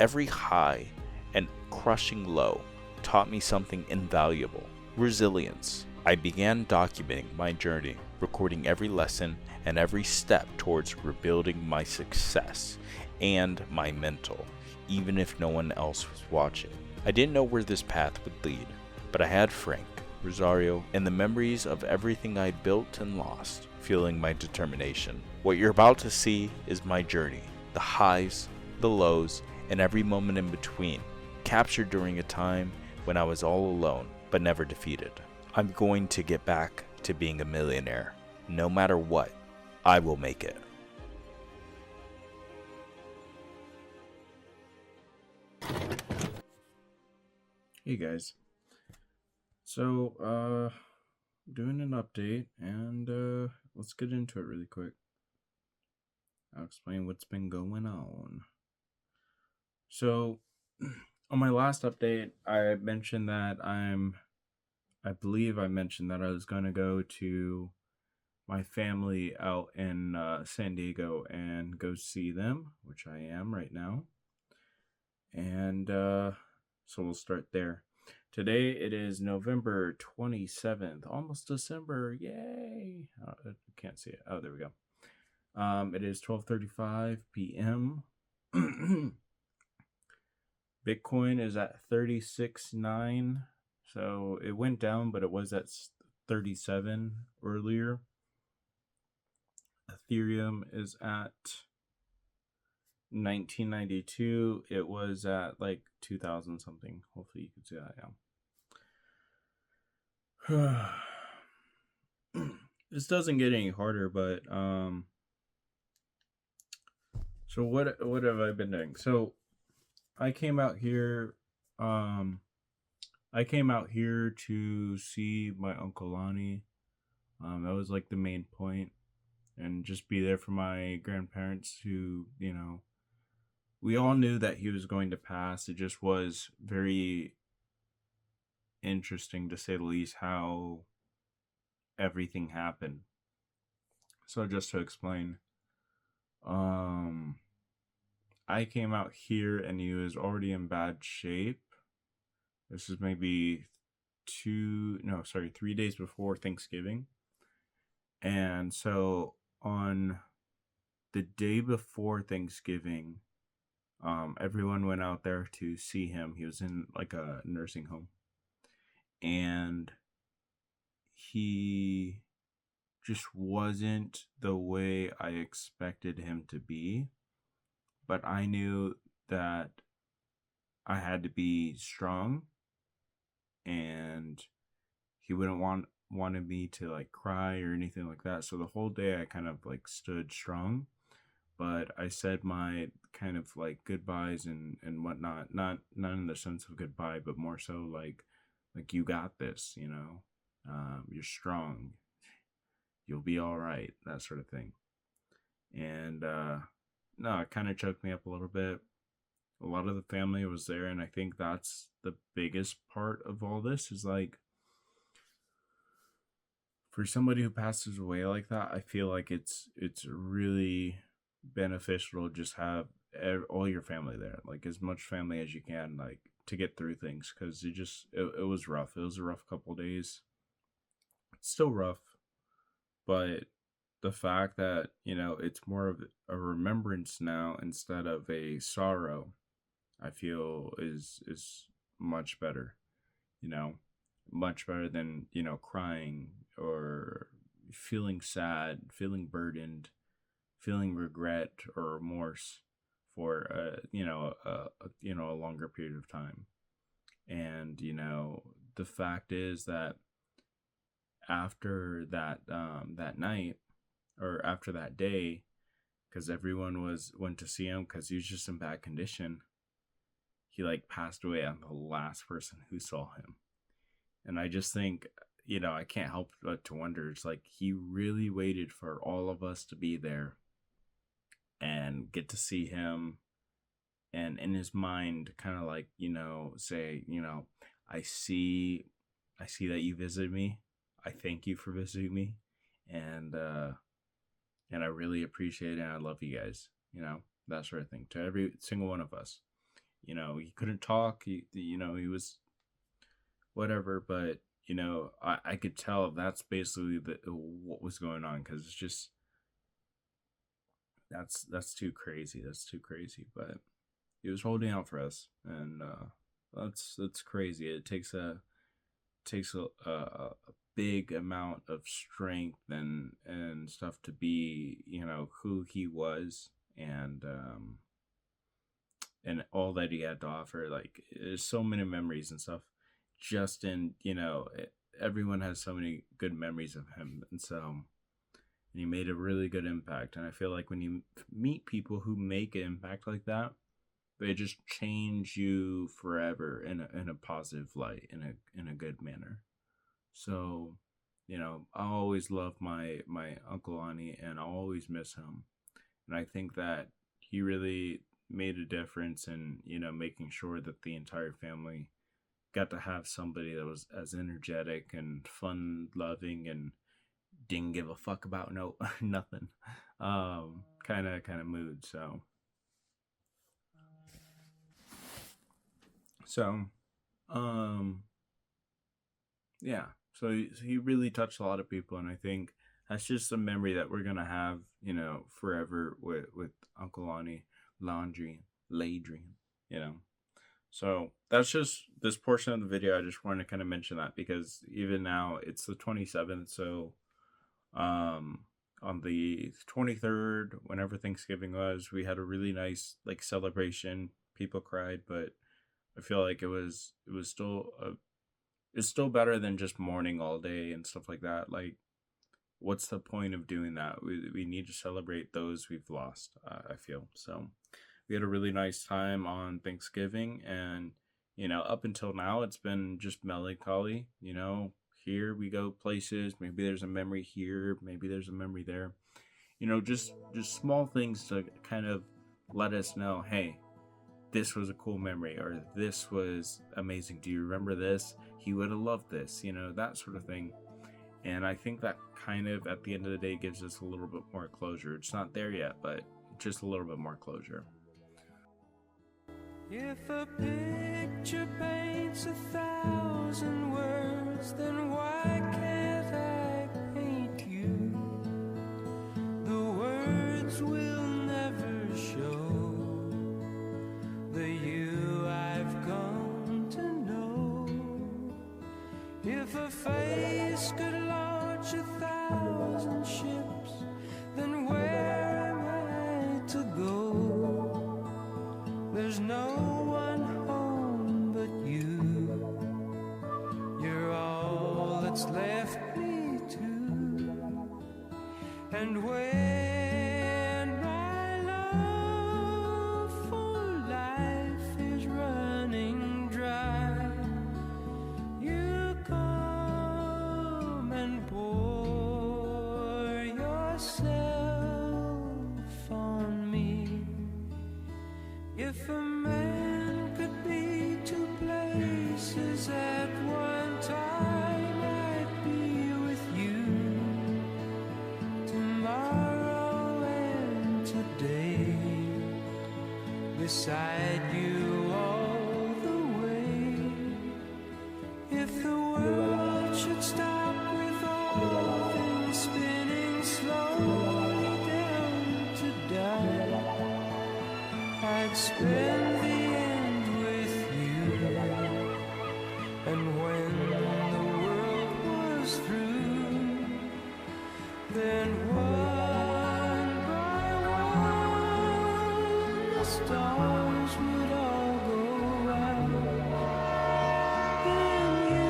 Every high and crushing low taught me something invaluable: resilience. I began documenting my journey, recording every lesson and every step towards rebuilding my success and my mental, even if no one else was watching. I didn't know where this path would lead, but I had Frank, Rosario, and the memories of everything I'd built and lost, fueling my determination. What you're about to see is my journey, the highs, the lows, and every moment in between, captured during a time when I was all alone, but never defeated. I'm going to get back to being a millionaire. No matter what, I will make it. Hey guys, so doing an update, and let's get into it really quick. I'll explain what's been going on. So on my last update, I mentioned that I believe I mentioned that I was going to go to my family out in San Diego and go see them, which I am right now. And so we'll start there. Today it is November 27th, almost December. Yay! I can't see it. Oh, there we go. It is 12:35 p.m. Bitcoin is at 36.9. So it went down, but it was at 37 earlier. Ethereum is at 1992. It was at like 2000 something. Hopefully you can see that. Yeah. This doesn't get any harder, but so what have I been doing? So I came out here to see my Uncle Lonnie. That was like the main point, and just be there for my grandparents who, we all knew that he was going to pass. It just was very interesting, to say the least, how everything happened. So just to explain, I came out here and he was already in bad shape. This is maybe 3 days before Thanksgiving. And so on the day before Thanksgiving, everyone went out there to see him. He was in like a nursing home, and he just wasn't the way I expected him to be. But I knew that I had to be strong, and he wouldn't wanted me to like cry or anything like that. So the whole day I kind of like stood strong, but I said my kind of like goodbyes and whatnot. Not in the sense of goodbye, but more so like you got this, you're strong, you'll be all right, that sort of thing. And no, it kind of choked me up a little bit. A lot of the family was there, and I think that's the biggest part of all this is like, for somebody who passes away like that, I feel like it's really beneficial to just have all your family there, like as much family as you can, like to get through things, because it was rough. It was a rough couple days. It's still rough, but the fact that it's more of a remembrance now instead of a sorrow, I feel is much better. You know, much better than crying or feeling sad, feeling burdened, feeling regret or remorse for a longer period of time. And the fact is that after that night, or after that day, because everyone went to see him because he was just in bad condition, he like passed away. I'm the last person who saw him. And I just think, I can't help but to wonder, it's like he really waited for all of us to be there and get to see him, and in his mind kind of like, say, I see that you visited me. I thank you for visiting me. And I really appreciate it, and I love you guys, that sort of thing, to every single one of us. he couldn't talk. He was whatever, but I could tell that's basically what was going on, because it's just that's too crazy. That's too crazy. But he was holding out for us, and that's crazy. It takes a big amount of strength and stuff to be who he was, and all that he had to offer. Like, there's so many memories and stuff. Justin, everyone has so many good memories of him, and he made a really good impact. And I feel like when you meet people who make an impact like that, they just change you forever in a positive light, in a good manner. So, I always love my Uncle Ani, and I always miss him. And I think that he really made a difference in making sure that the entire family got to have somebody that was as energetic and fun loving and didn't give a fuck about nothing, kind of mood. So um yeah, so he really touched a lot of people, and I think that's just a memory that we're gonna have forever with Uncle Ani, Laundry, Ladrian, you know. So that's just this portion of the video. I just wanted to kind of mention that, because even now it's the 27th. So on the 23rd, whenever Thanksgiving was, we had a really nice like celebration. People cried, but I feel like it's still better than just mourning all day and stuff like that. Like, what's the point of doing that? We need to celebrate those we've lost, I feel. So we had a really nice time on Thanksgiving, and up until now it's been just melancholy. Here we go places, maybe there's a memory here, maybe there's a memory there. Just small things to kind of let us know, hey, this was a cool memory, or this was amazing. Do you remember this? He would have loved this, that sort of thing. And I think that kind of, at the end of the day, gives us a little bit more closure. It's not there yet, but just a little bit more closure. If a picture paints 1,000 words, then why can't I paint you? The words will never show the you I've come to know. If a face could launch 1,000 ships, then where am I to go? There's no one home but you. You're all that's left me to. And when my love for life is running dry, you come and pour yourself on me. If a man could be two places at one time, I'd be with you tomorrow and today, beside you all the way. If the world should stop with all things spinning slowly down to die, I'd spend the end with you. And when the world was through, then one by one the stars would all go out, and you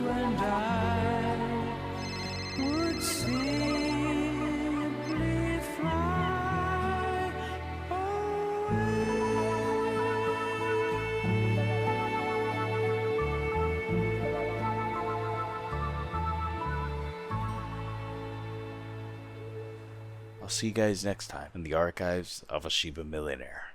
and I would simply fly away. I'll see you guys next time in the archives of a Shiba Millionaire.